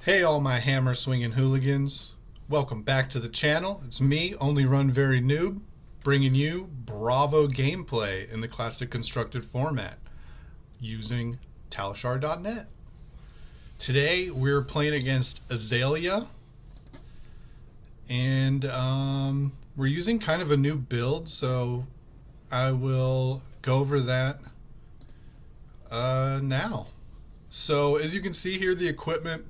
Hey all my hammer swinging hooligans. Welcome back to the channel. It's me, Only Run Very Noob, bringing you Bravo gameplay in the classic constructed format using Talishar.net. Today we're playing against Azalea and we're using kind of a new build, so I will go over that now. So as you can see here, the equipment,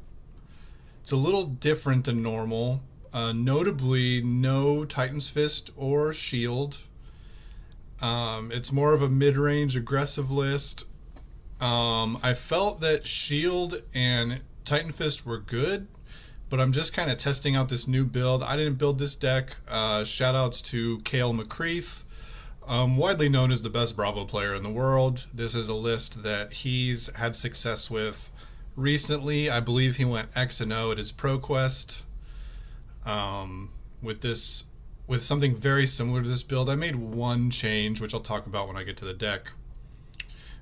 it's a little different than normal. Notably, no Titan's Fist or Shield. It's more of a mid-range aggressive list. I felt that Shield and Titan Fist were good, but I'm just kind of testing out this new build. I didn't build this deck. Shoutouts to Kale McCreath, widely known as the best Bravo player in the world. This is a list that he's had success with recently. I believe he went X and O at his ProQuest. With something very similar to this build. I made one change, which I'll talk about when I get to the deck.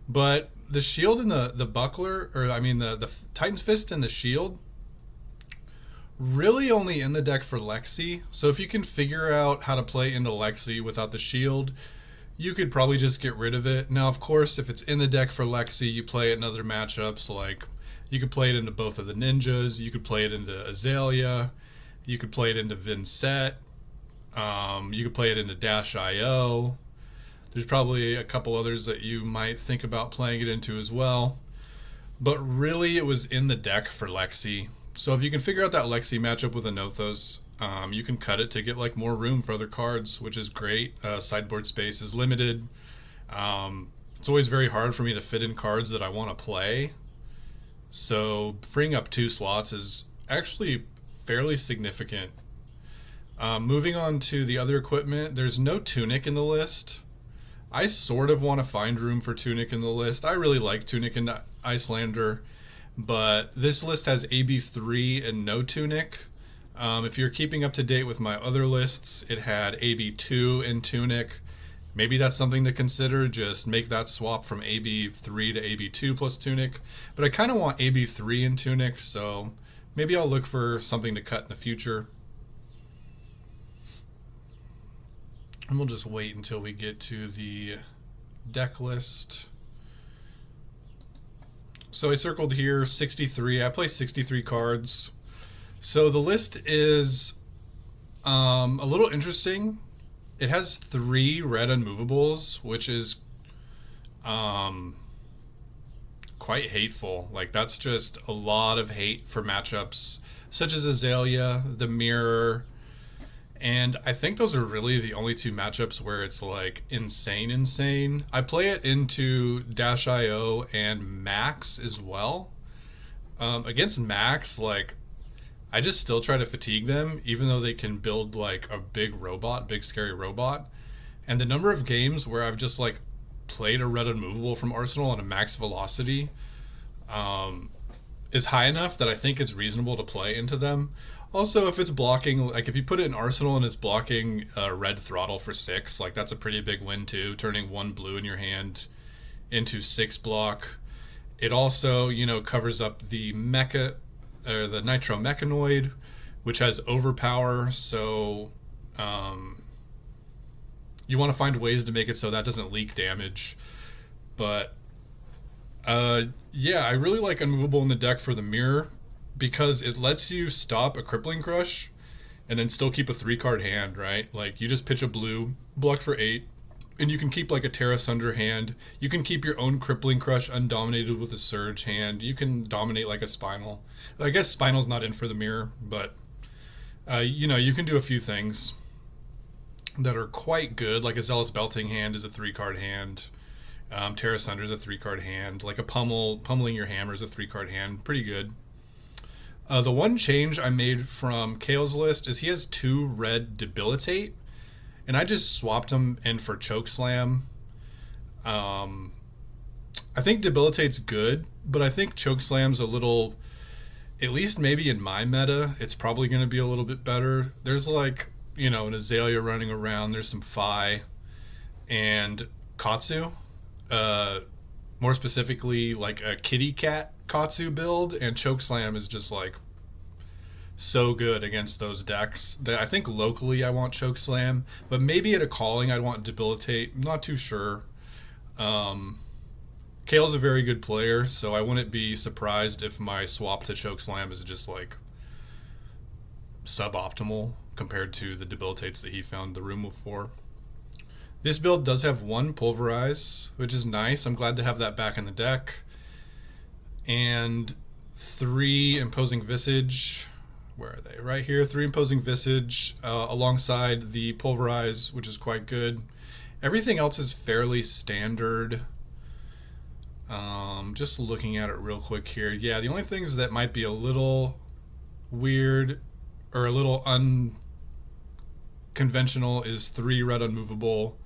But the shield and the buckler, or I mean the Titan's Fist and the shield, really only in the deck for Lexi. So if you can figure out how to play into Lexi without the shield, you could probably just get rid of it. Now, of course, if it's in the deck for Lexi, you play it in other matchups. Like, you could play it into both of the ninjas. You could play it into Azalea. You could play it into Vincent. You could play it into Dash IO. There's probably a couple others that you might think about playing it into as well. But really, it was in the deck for Lexi. So if you can figure out that Lexi matchup with a Nothos, you can cut it to get like more room for other cards, which is great. Sideboard space is limited. It's always very hard for me to fit in cards that I want to play. So freeing up 2 slots is actually fairly significant. Moving on to the other equipment, there's no Tunic in the list. I sort of want to find room for Tunic in the list. I really like Tunic and Icelander, but this list has AB3 and no Tunic. If you're keeping up to date with my other lists, it had AB2 and Tunic. Maybe that's something to consider, just make that swap from AB3 to AB2 plus Tunic. But I kind of want AB3 and Tunic, so maybe I'll look for something to cut in the future. And we'll just wait until we get to the deck list. So I circled here 63. I play 63 cards. So the list is a little interesting. It has 3 red unmovables, which is quite hateful. Like, that's just a lot of hate for matchups such as Azalea, the Mirror, and I think those are really the only 2 matchups where it's like insane. I play it into Dash IO and Max as well. Against Max, like, I just still try to fatigue them, even though they can build like a big scary robot. And the number of games where I've just like played a red unmovable from Arsenal on a max velocity is high enough that I think it's reasonable to play into them. Also, if it's blocking, like if you put it in Arsenal and it's blocking red throttle for 6, like that's a pretty big win too, turning 1 blue in your hand into 6 block. It also, covers up the mecha, or the Nitro Mechanoid, which has overpower, so you want to find ways to make it so that doesn't leak damage. But yeah, I really like Unmovable in the deck for the Mirror, because it lets you stop a Crippling Crush and then still keep a 3-card hand, right? Like, you just pitch a blue, block for 8, and you can keep like a Terra Sunder hand. You can keep your own Crippling Crush undominated with a Surge hand. You can dominate like a Spinal. I guess Spinal's not in for the Mirror, but you can do a few things that are quite good. Like a Zealous Belting hand is a 3-card hand. Terra Sunder is a 3-card hand. Like a Pummeling Your Hammer is a 3-card hand. Pretty good. The one change I made from Kale's list is he has 2 red Debilitate, and I just swapped them in for Chokeslam. I think Debilitate's good, but I think Chokeslam's a little, at least maybe in my meta, it's probably going to be a little bit better. There's like, an Azalea running around, there's some Phi, and Katsu. More specifically, like a Kitty Cat Katsu build, and Chokeslam is just like so good against those decks that I think locally I want Chokeslam, but maybe at a calling I'd want Debilitate. I'm not too sure. Um, Kale's a very good player, so I wouldn't be surprised if my swap to Chokeslam is just like suboptimal compared to the Debilitates that he found the room for. This build does have one Pulverize, which is nice. I'm glad to have that back in the deck. And 3 Imposing Visage. Where are they? Right here. 3 Imposing Visage alongside the Pulverize, which is quite good. Everything else is fairly standard. Just looking at it real quick here. Yeah, the only things that might be a little weird or a little unconventional is 3 Red Unmovable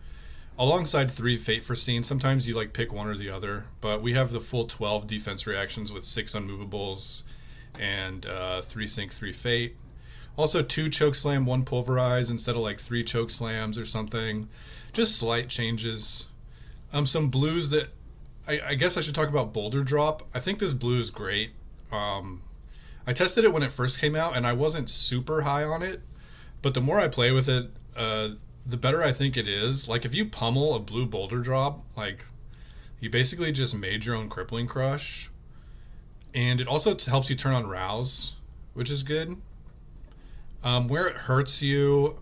alongside 3 Fate Foreseen. Sometimes you like pick one or the other, but we have the full 12 defense reactions with 6 Unmovables and 3 Sync, 3 Fate. Also 2 Chokeslam, 1 Pulverize instead of like 3 Chokeslams or something. Just slight changes. Some blues that I guess I should talk about Boulder Drop. I think this blue is great. I tested it when it first came out and I wasn't super high on it, but the more I play with it, the better I think it is. Like if you pummel a blue Boulder Drop, like you basically just made your own Crippling Crush. And it also helps you turn on Rouse, which is good. Where it hurts you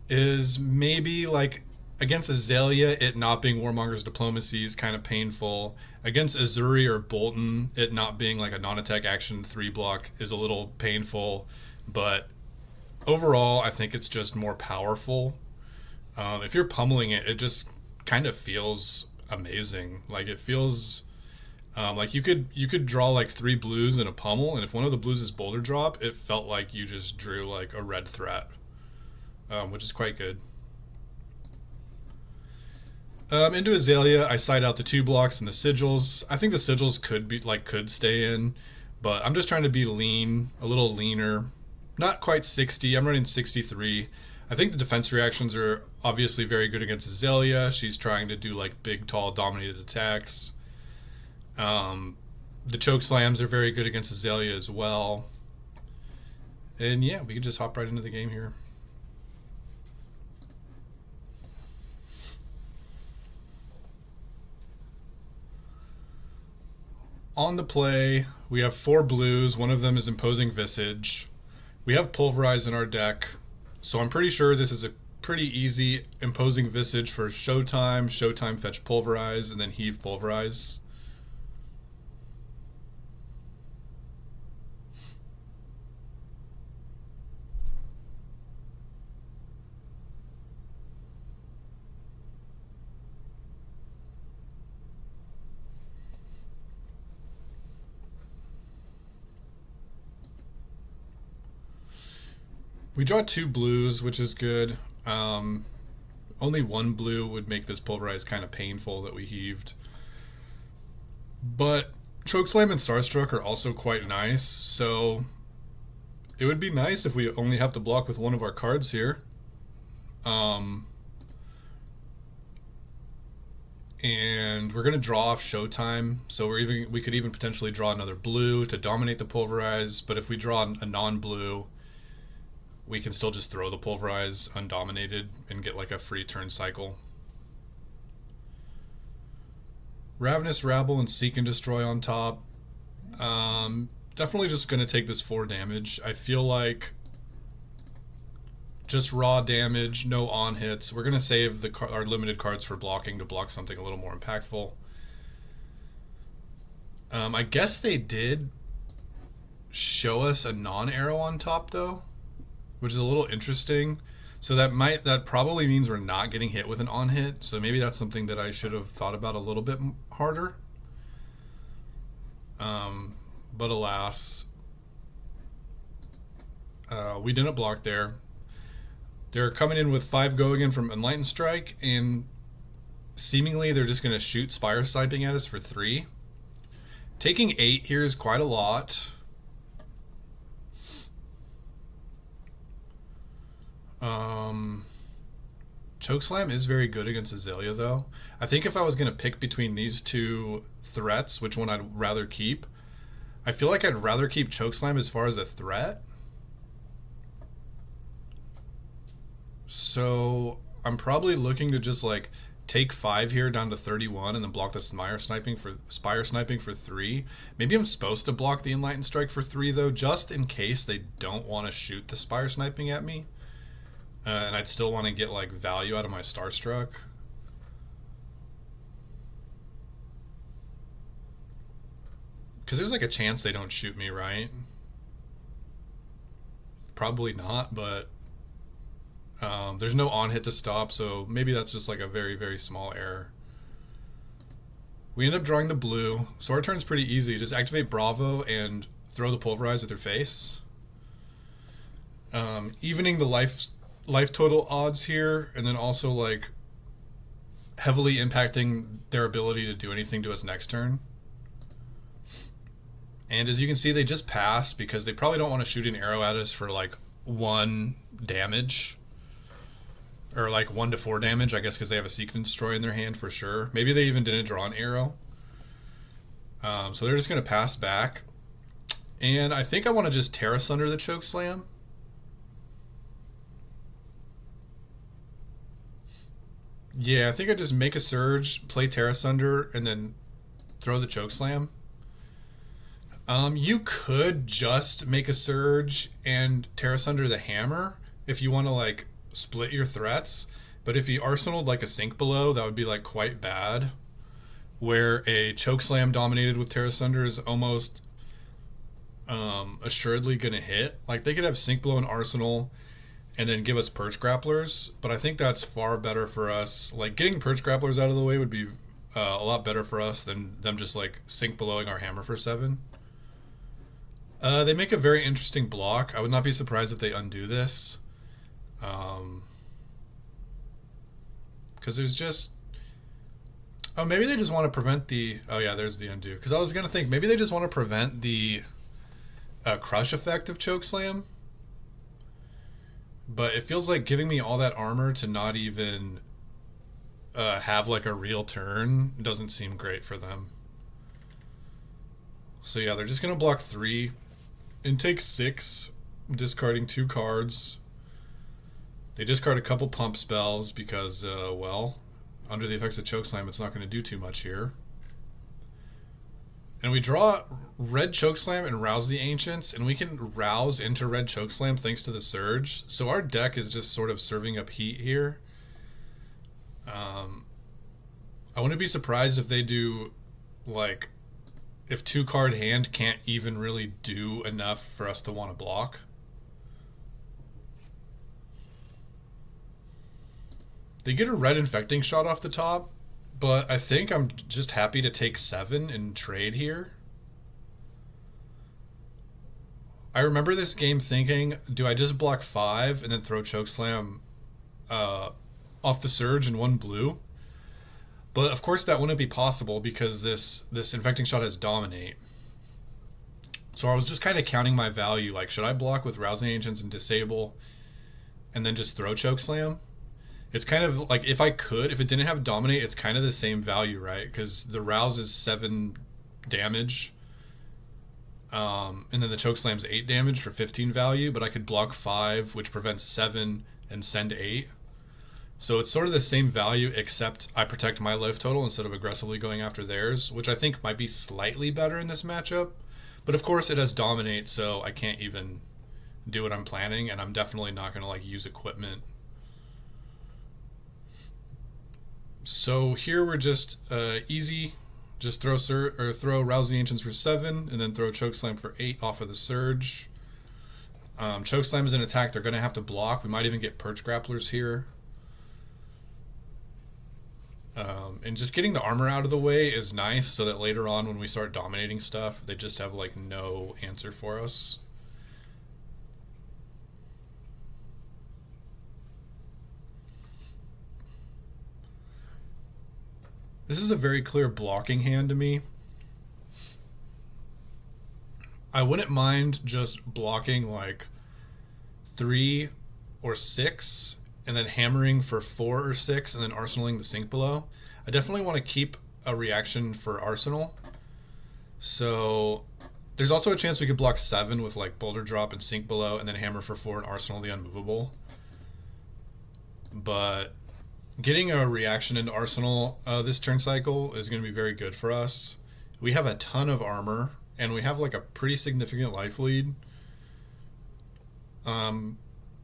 is maybe like against Azalea, it not being Warmonger's Diplomacy is kind of painful. Against Azuri or Bolton, it not being like a non-attack action 3 block is a little painful. But overall, I think it's just more powerful. If you're pummeling it, it just kind of feels amazing. Like it feels like you could draw like 3 blues in a pummel, and if one of the blues is Boulder Drop, it felt like you just drew like a red threat, which is quite good. Into Azalea, I side out the 2 blocks and the sigils. I think the sigils could stay in, but I'm just trying to be lean, a little leaner. Not quite 60. I'm running 63. I think the defense reactions are obviously very good against Azalea. She's trying to do like big, tall, dominated attacks. The Chokeslams are very good against Azalea as well. And yeah, we can just hop right into the game here. On the play, we have 4 blues. One of them is Imposing Visage. We have Pulverize in our deck, so I'm pretty sure this is a pretty easy Imposing Visage for Showtime. Showtime fetch Pulverize, and then heave Pulverize. We draw 2 blues, which is good. Only 1 blue would make this Pulverize kind of painful that we heaved. But Chokeslam and Starstruck are also quite nice, so it would be nice if we only have to block with one of our cards here. And we're going to draw off Showtime, so we could even potentially draw another blue to dominate the Pulverize, but if we draw a non-blue, we can still just throw the Pulverize undominated and get like a free turn cycle. Ravenous Rabble and Seek and Destroy on top. Definitely just going to take this 4 damage. I feel like just raw damage, no on hits. We're going to save our limited cards for blocking to block something a little more impactful. I guess they did show us a non-arrow on top though, which is a little interesting. So that probably means we're not getting hit with an on hit. So maybe that's something that I should have thought about a little bit harder. But alas, we didn't block there. They're coming in with 5 go again from Enlightened Strike, and seemingly they're just going to shoot Spire Sniping at us for 3. Taking 8 here is quite a lot. Chokeslam is very good against Azalea though. I think if I was going to pick between these 2 threats, which one I'd rather keep, I feel like I'd rather keep Chokeslam as far as a threat. So I'm probably looking to just like take 5 here down to 31 and then block the spire sniping for 3. Maybe I'm supposed to block the enlightened strike for 3 though, just in case they don't want to shoot the spire sniping at me. And I'd still want to get like value out of my starstruck. Because there's like a chance they don't shoot me, right? Probably not, but there's no on hit to stop, so maybe that's just like a very, very small error. We end up drawing the blue, so our turn's pretty easy. Just activate Bravo and throw the Pulverize at their face. Evening the life total odds here, and then also like heavily impacting their ability to do anything to us next turn. And as you can see, they just passed because they probably don't want to shoot an arrow at us for like 1 damage. Or like 1 to 4 damage, I guess, because they have a Seek and Destroy in their hand for sure. Maybe they even didn't draw an arrow. So they're just going to pass back. And I think I want to just Terra Sunder the Chokeslam. Yeah, I think I just make a Surge, play Terra Sunder, and then throw the Chokeslam. You could just make a Surge and Terra Sunder the Hammer if you want to like split your threats, but if you arsenaled like a Sink Below, that would be like quite bad, where a Chokeslam dominated with Terra Sunder is almost assuredly gonna hit. Like they could have Sink Below and Arsenal and then give us Perch Grapplers, but I think that's far better for us. Like getting Perch Grapplers out of the way would be a lot better for us than them just like Sink Belowing our Hammer for 7. They make a very interesting block. I would not be surprised if they undo this. Because there's just... Oh, maybe they just want to prevent the... Oh yeah, there's the undo. Because I was going to think, maybe they just want to prevent the crush effect of Chokeslam. But it feels like giving me all that armor to not even have like a real turn doesn't seem great for them. So yeah, they're just going to block 3 and take 6, discarding 2 cards. They discard a couple pump spells because, well, under the effects of Chokeslam, it's not going to do too much here. And we draw red Chokeslam and rouse the Ancients, and we can rouse into red Chokeslam thanks to the Surge. So our deck is just sort of serving up heat here. I wouldn't be surprised if they do, like, if 2-card hand can't even really do enough for us to want to block. They get a red Infecting Shot off the top, but I think I'm just happy to take 7 and trade here. I remember this game thinking, do I just block 5 and then throw Chokeslam off the Surge in 1 blue? But of course that wouldn't be possible because this Infecting Shot has Dominate. So I was just kind of counting my value, like should I block with Rousing Ancients and disable and then just throw Chokeslam? It's kind of like if it didn't have Dominate, it's kind of the same value, right? Because the Rouse is 7 damage. And then the Chokeslam's 8 damage for 15 value, but I could block 5, which prevents 7 and send 8. So it's sort of the same value, except I protect my life total instead of aggressively going after theirs, which I think might be slightly better in this matchup. But of course it has Dominate, so I can't even do what I'm planning, and I'm definitely not going to like use equipment. So here we're just easy. Just throw Rouse the Ancients for 7, and then throw Chokeslam for 8 off of the Surge. Chokeslam is an attack they're going to have to block. We might even get Perch Grapplers here. And just getting the armor out of the way is nice, so that later on when we start dominating stuff, they just have like no answer for us. This is a very clear blocking hand to me. I wouldn't mind just blocking like 3 or 6 and then hammering for 4 or 6 and then arsenaling the Sink Below. I definitely want to keep a reaction for Arsenal. So there's also a chance we could block 7 with like Boulder Drop and Sink Below and then hammer for 4 and Arsenal the Unmovable. but getting a reaction into Arsenal this turn cycle is going to be very good for us. We have a ton of armor, and we have like a pretty significant life lead.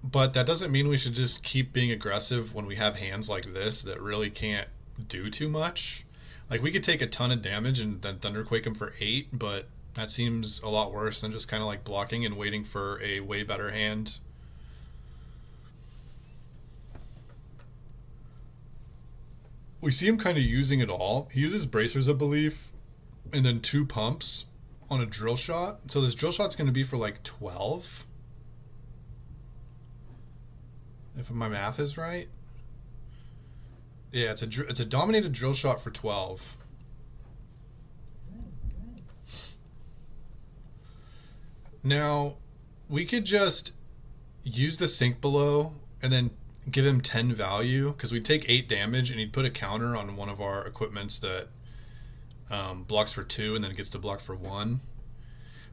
But that doesn't mean we should just keep being aggressive when we have hands like this that really can't do too much. Like, we could take a ton of damage and then Thunderquake him for 8, but that seems a lot worse than just kind of like blocking and waiting for a way better hand. We see him kind of using it all. He uses Bracers of Belief and then 2 pumps on a drill shot. So this drill shot's going to be for like 12. If my math is right. Yeah, it's a dominated drill shot for 12. Now, we could just use the sink below and then give him 10 value, because we'd take 8 damage and he'd put a counter on one of our equipments that blocks for 2 and then gets to block for 1,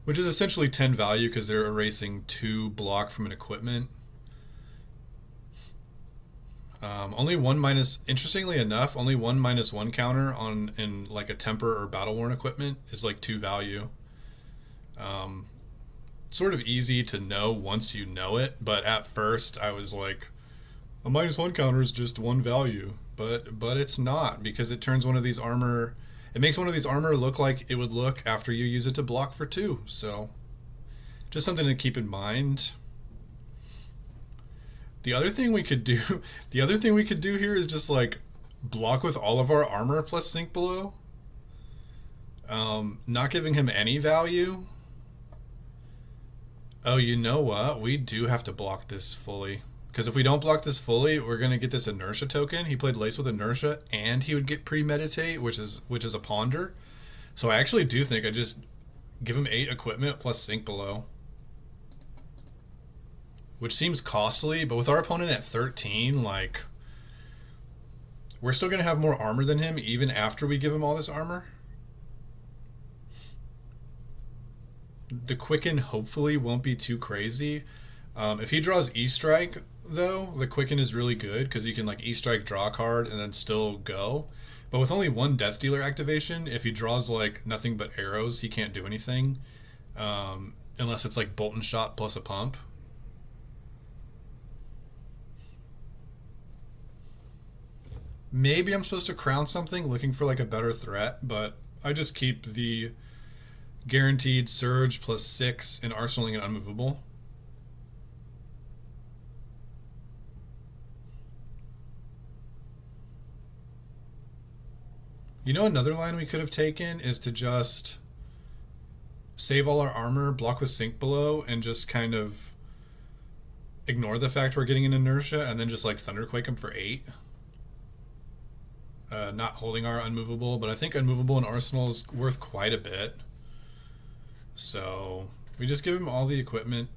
which is essentially 10 value because they're erasing 2 block from an equipment. Only 1 minus, interestingly enough, only 1 minus 1 counter in like a temper or battle worn equipment is like 2 value. Sort of easy to know once you know it, but at first I was like, a minus 1 counter is just 1 value, but it's not, because it turns one of these armor, it makes one of these armor look like it would look after you use it to block for 2. So just something to keep in mind. The other thing we could do here is just like block with all of our armor plus sink below. Not giving him any value. Oh, you know what? We do have to block this fully. Because if we don't block this fully, we're going to get this inertia token. He played Lace with Inertia, and he would get Premeditate, which is a Ponder. So I actually do think I just give him 8 equipment plus sink below. Which seems costly, but with our opponent at 13, like, we're still going to have more armor than him even after we give him all this armor. The Quicken hopefully won't be too crazy. If he draws E-Strike, though, the Quicken is really good because you can like E-Strike, draw a card, and then still go. But with only 1 Death Dealer activation, if he draws like nothing but arrows, he can't do anything. Unless it's like Bolt and Shot plus a pump. Maybe I'm supposed to crown something looking for like a better threat, but I just keep the guaranteed Surge plus 6 in Arsenaling and Unmovable. You know, another line we could have taken is to just save all our armor, block with sink below, and just kind of ignore the fact we're getting an inertia, and then just like Thunderquake him for 8. Not holding our Unmovable, but I think Unmovable in Arsenal is worth quite a bit. So we just give him all the equipment,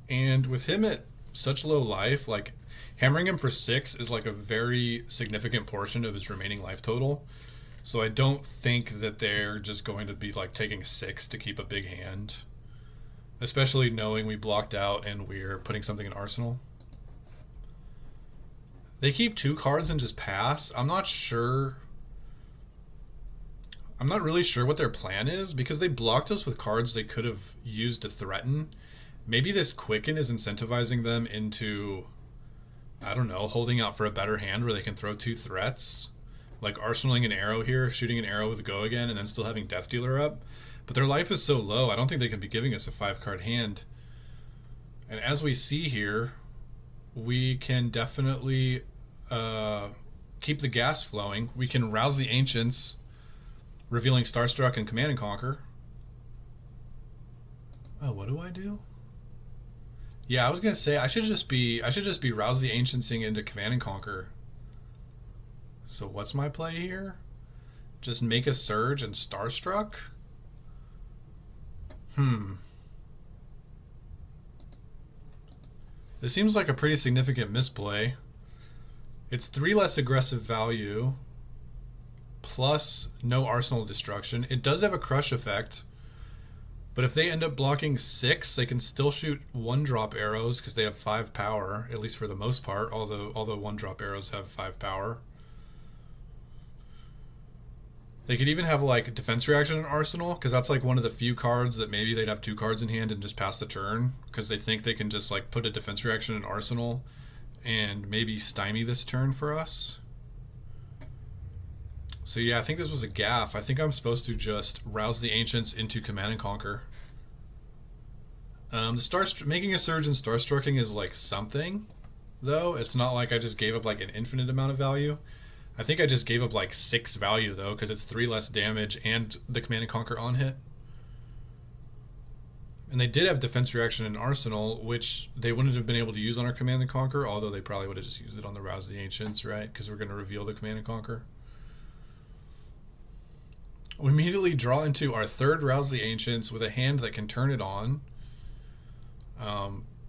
and with him at such low life, like hammering him for 6 is like a very significant portion of his remaining life total. So I don't think that they're just going to be like taking 6 to keep a big hand, especially knowing we blocked out and we're putting something in Arsenal. They keep 2 cards and just pass. I'm not really sure what their plan is, because they blocked us with cards they could have used to threaten. Maybe this Quicken is incentivizing them into, I don't know, holding out for a better hand where they can throw 2 threats. Like arsenaling an arrow here, shooting an arrow with Go Again, and then still having Death Dealer up. But their life is so low, I don't think they can be giving us a 5-card hand. And as we see here, we can definitely keep the gas flowing. We can rouse the Ancients, revealing Starstruck and Command and Conquer. Oh, what do I do? Yeah, I was gonna say I should just be rouse the Ancientsing into Command and Conquer. So what's my play here? Just make a Surge and Starstruck? This seems like a pretty significant misplay. It's 3 less aggressive value, plus no Arsenal Destruction. It does have a Crush effect, But if they end up blocking 6, they can still shoot 1-drop arrows because they have 5 power, at least for the most part, although 1-drop arrows have 5 power. They could even have like defense reaction in Arsenal, because that's like one of the few cards that maybe they'd have 2 cards in hand and just pass the turn, because they think they can just like put a defense reaction in Arsenal and maybe stymie this turn for us. So yeah, I think this was a gaffe. I think I'm supposed to just rouse the Ancients into Command and Conquer. Making a surge in Starstrucking is like something, though. It's not like I just gave up like an infinite amount of value. I think I just gave up like 6 value though, because it's 3 less damage and the Command and Conquer on hit. And they did have defense reaction in Arsenal, which they wouldn't have been able to use on our Command and Conquer, although they probably would have just used it on the Rouse the Ancients, right? Because we're going to reveal the Command and Conquer. We immediately draw into our 3rd Rouse the Ancients with a hand that can turn it on.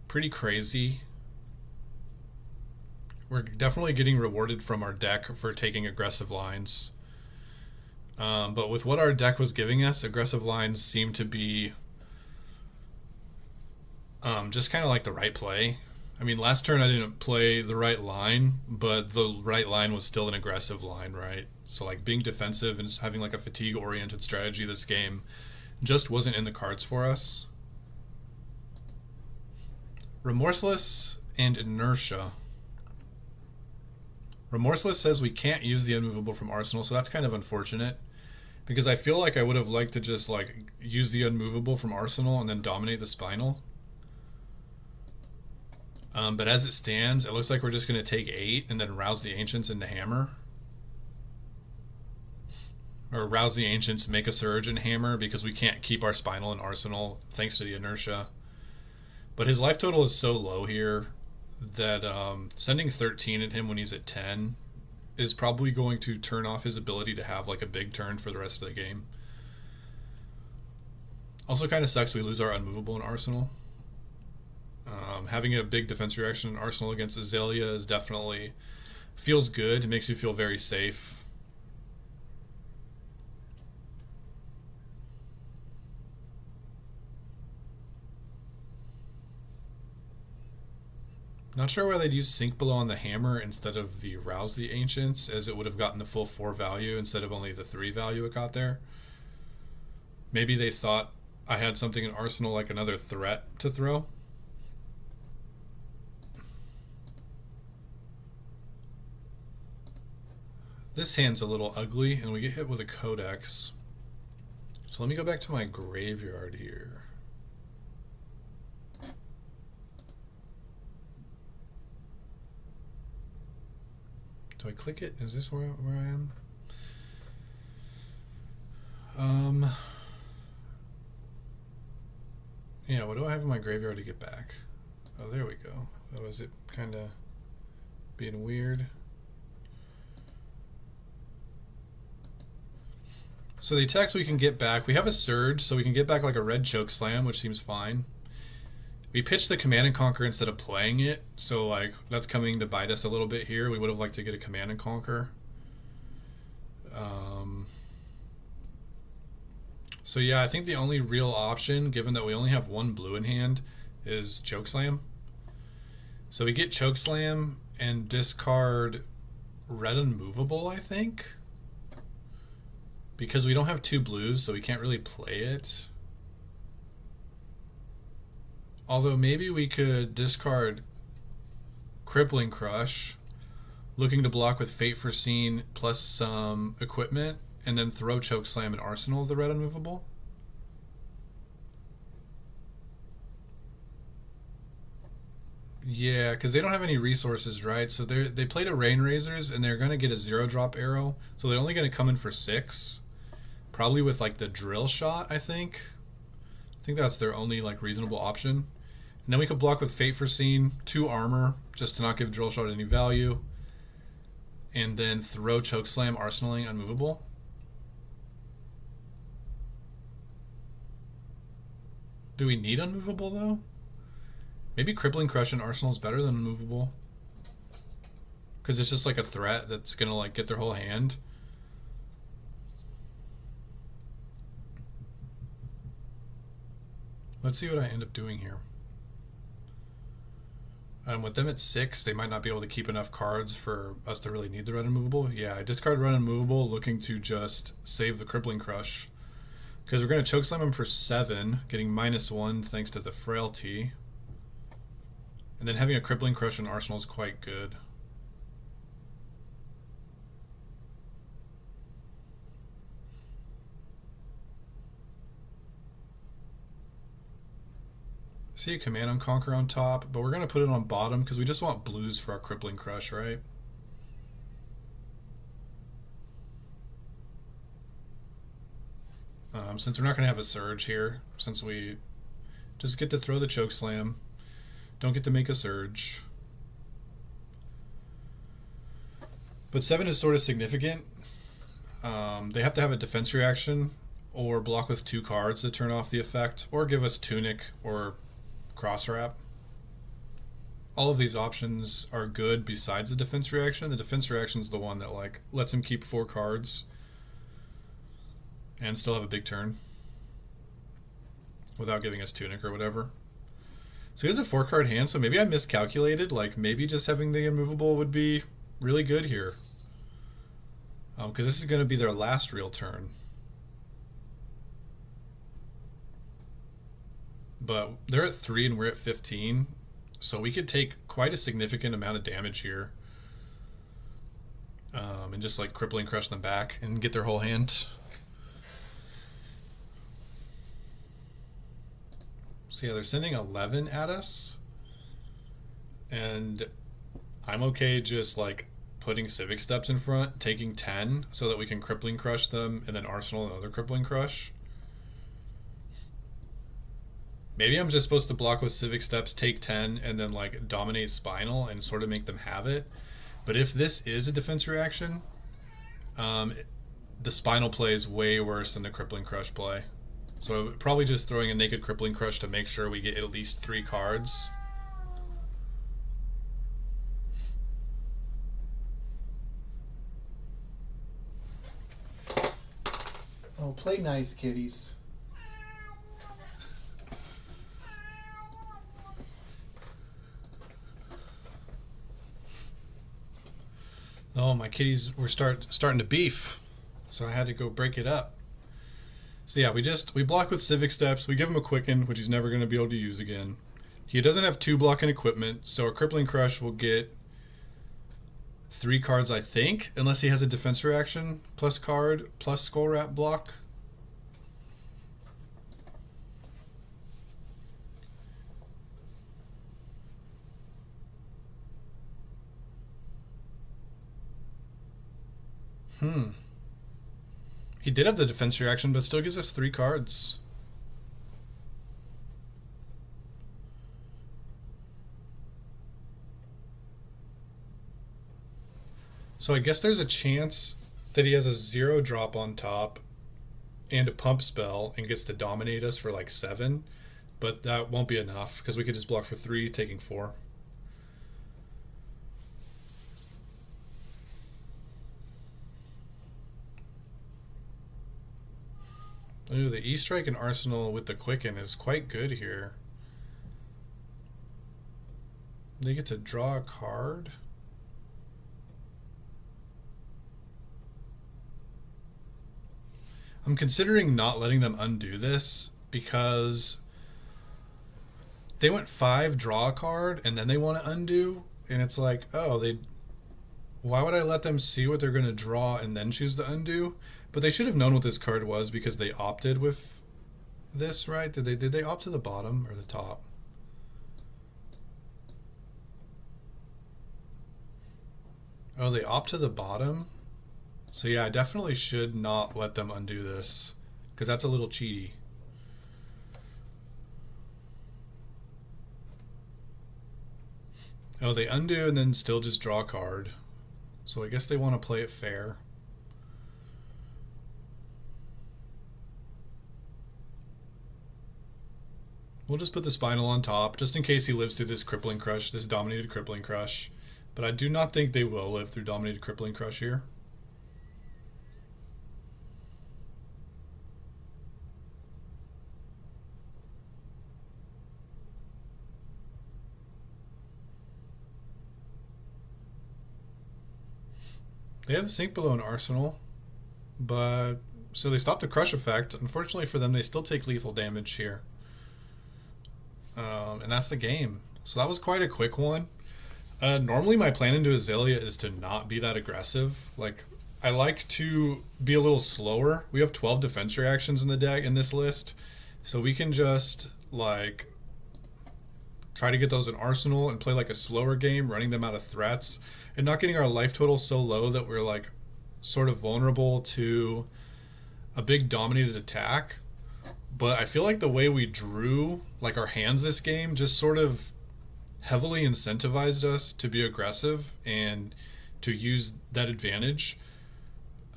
Pretty crazy. We're definitely getting rewarded from our deck for taking aggressive lines. But with what our deck was giving us, aggressive lines seem to be just kind of like the right play. I mean, last turn I didn't play the right line, but the right line was still an aggressive line, right? So like being defensive and having like a fatigue-oriented strategy this game just wasn't in the cards for us. Remorseless and Inertia. Remorseless says we can't use the Unmovable from Arsenal, so that's kind of unfortunate. Because I feel like I would have liked to just like use the Unmovable from Arsenal and then dominate the Spinal. But as it stands, it looks like we're just going to take 8 and then rouse the Ancients into Hammer. Or rouse the Ancients, make a surge, and hammer, because we can't keep our Spinal in Arsenal thanks to the Inertia. But his life total is so low here that sending 13 at him when he's at 10 is probably going to turn off his ability to have like a big turn for the rest of the game. Also kind of sucks we lose our Unmovable in Arsenal. Having a big defense reaction in Arsenal against Azalea is definitely feels good. It makes you feel very safe. Not sure why they'd use Sink Below on the hammer instead of the Rouse the Ancients, as it would have gotten the full 4 value instead of only the 3 value it got there. Maybe they thought I had something in Arsenal like another threat to throw. This hand's a little ugly, and we get hit with a Codex. So let me go back to my graveyard here. Do I click it? Is this where I am? Yeah, what do I have in my graveyard to get back? Oh, there we go. Oh, is it kind of being weird? So the attacks we can get back, we have a Surge, so we can get back like a red Choke Slam, which seems fine. We pitched the Command and Conquer instead of playing it, so like that's coming to bite us a little bit here. We would have liked to get a Command and Conquer. So yeah, I think the only real option, given that we only have 1 blue in hand, is Chokeslam. So we get Chokeslam and discard Red Unmovable, I think. Because we don't have 2 blues, so we can't really play it. Although maybe we could discard Crippling Crush, looking to block with Fate Foreseen plus some equipment, and then throw Chokeslam and Arsenal of the Red Unmovable. Yeah, because they don't have any resources, right? So they played a Rain Razors, and they're going to get a 0-drop arrow, so they're only going to come in for 6. Probably with like the Drill Shot, I think. I think that's their only like reasonable option. And then we could block with Fate Foreseen, 2 armor, just to not give Drill Shot any value. And then throw Chokeslam, Arsenaling, Unmovable. Do we need Unmovable though? Maybe Crippling Crush and Arsenal is better than Unmovable. Because it's just like a threat that's gonna like get their whole hand. Let's see what I end up doing here. With them at 6, they might not be able to keep enough cards for us to really need the Run Immovable. Yeah, I discard Run Immovable, looking to just save the Crippling Crush. Because we're going to Chokeslam him for 7, getting -1 thanks to the Frailty. And then having a Crippling Crush in Arsenal is quite good. See a Command and Conquer on top, but we're going to put it on bottom because we just want blues for our Crippling Crush, right? Since we're not going to have a Surge here, since we just get to throw the Chokeslam, don't get to make a Surge. But 7 is sort of significant. They have to have a defense reaction or block with 2 cards to turn off the effect, or give us Tunic or Cross Wrap. All of these options are good besides the defense reaction. The defense reaction is the one that like lets him keep 4 cards and still have a big turn without giving us Tunic or whatever. So he has a 4-card hand, so maybe I miscalculated. Like maybe just having the immovable would be really good here. Because this is going to be their last real turn. But they're at 3 and we're at 15, so we could take quite a significant amount of damage here. And just like Crippling Crush them back and get their whole hand. So yeah, they're sending 11 at us. And I'm okay just like putting Civic Steps in front, taking 10 so that we can Crippling Crush them and then Arsenal another Crippling Crush. Maybe I'm just supposed to block with Civic Steps, take 10, and then like dominate Spinal and sort of make them have it. But if this is a defense reaction, the Spinal play is way worse than the Crippling Crush play. So probably just throwing a naked Crippling Crush to make sure we get at least 3 cards. Oh, play nice, kitties. Oh, my kitties were starting to beef, so I had to go break it up. So yeah, we block with Civic Steps. We give him a Quicken, which he's never going to be able to use again. He doesn't have 2 blocking equipment, so a Crippling Crush will get 3 cards, I think, unless he has a defense reaction plus card plus Skull Wrap block. He did have the defense reaction, but still gives us 3 cards. So I guess there's a chance that he has a 0 drop on top and a pump spell and gets to dominate us for like 7, but that won't be enough because we could just block for 3, taking 4. Ooh, the E-Strike and Arsenal with the Quicken is quite good here. They get to draw a card. I'm considering not letting them undo this because they went 5, draw a card, and then they want to undo, and it's like, oh, why would I let them see what they're going to draw and then choose the undo? But they should have known what this card was because they opted with this, right? Did they opt to the bottom or the top? Oh, they opt to the bottom? So yeah, I definitely should not let them undo this because that's a little cheaty. Oh, they undo and then still just draw a card. So I guess they want to play it fair. We'll just put the Spinal on top, just in case he lives through this Crippling Crush, this Dominated Crippling Crush. But I do not think they will live through Dominated Crippling Crush here. They have the Sink Below in Arsenal, but so they stop the crush effect. Unfortunately for them, they still take lethal damage here, and that's the game. So that was quite a quick one. Normally, my plan into Azalea is to not be that aggressive. Like, I like to be a little slower. We have 12 defense reactions in the deck in this list, so we can just like try to get those in Arsenal and play like a slower game, running them out of threats and not getting our life total so low that we're like sort of vulnerable to a big dominated attack. But I feel like the way we drew like our hands this game just sort of heavily incentivized us to be aggressive and to use that advantage.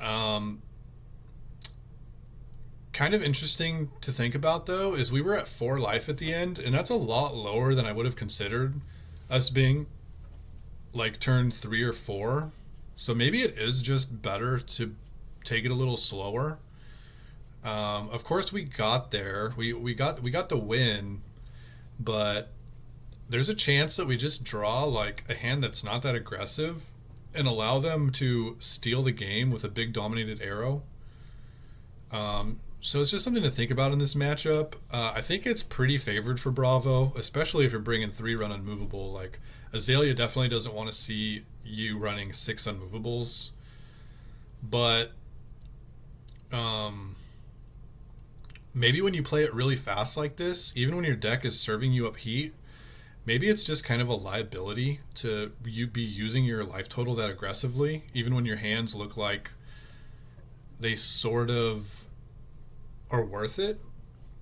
Um, Kind of interesting to think about though is we were at 4 life at the end, and that's a lot lower than I would have considered us being like turn 3 or 4. So maybe it is just better to take it a little slower. Of course, we got there. We got the win, but there's a chance that we just draw like a hand that's not that aggressive and allow them to steal the game with a big dominated arrow. So it's just something to think about in this matchup. I think it's pretty favored for Bravo, especially if you're bringing 3 run unmovable. Like Azalea definitely doesn't want to see you running 6 unmovables, but um, maybe when you play it really fast like this, even when your deck is serving you up heat, maybe it's just kind of a liability to you be using your life total that aggressively, even when your hands look like they sort of are worth it.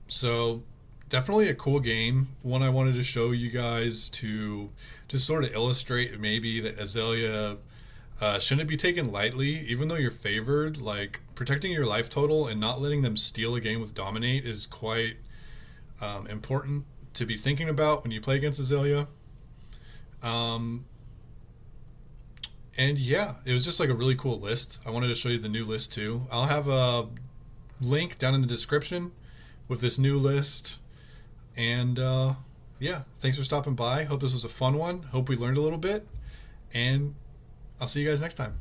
So definitely a cool game. One I wanted to show you guys to just sort of illustrate maybe that Azalea shouldn't be taken lightly, even though you're favored. Like protecting your life total and not letting them steal a game with dominate is quite important to be thinking about when you play against Azalea. Um, and yeah, it was just like a really cool list. I wanted to show you the new list too. I'll have a link down in the description with this new list. And yeah, thanks for stopping by. Hope this was a fun one. Hope we learned a little bit. And I'll see you guys next time.